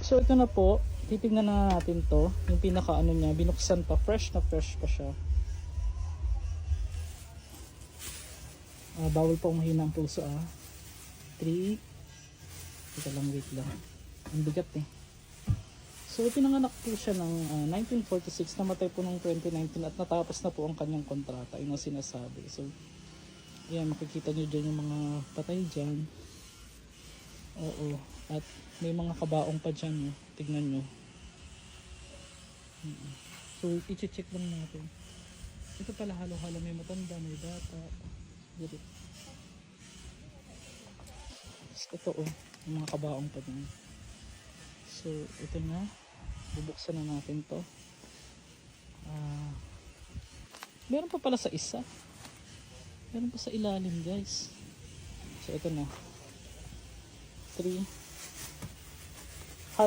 So ito na po, titignan na natin to. Yung pinaka ano niya, binuksan pa, fresh na fresh pa siya. Bawal po mahina ang pulso 3. Ito lang, wait lang. Ang bigat eh. So pinanganak po siya ng 1946, namatay po noong 2019 at natapos na po ang kanyang kontrata, yung sinasabi. So ayan, makikita nyo dyan yung mga patay dyan. Oo. At may mga kabaong pa dyan. Tignan nyo. So i-check lang natin. Ito pala halo-halo. May matanda, may bata. Dito. Ito yung mga kabaong pa dyan. So ito na. Bubuksan na natin to. Meron pa pala sa isa. Meron pa sa ilalim guys. So ito na. 3.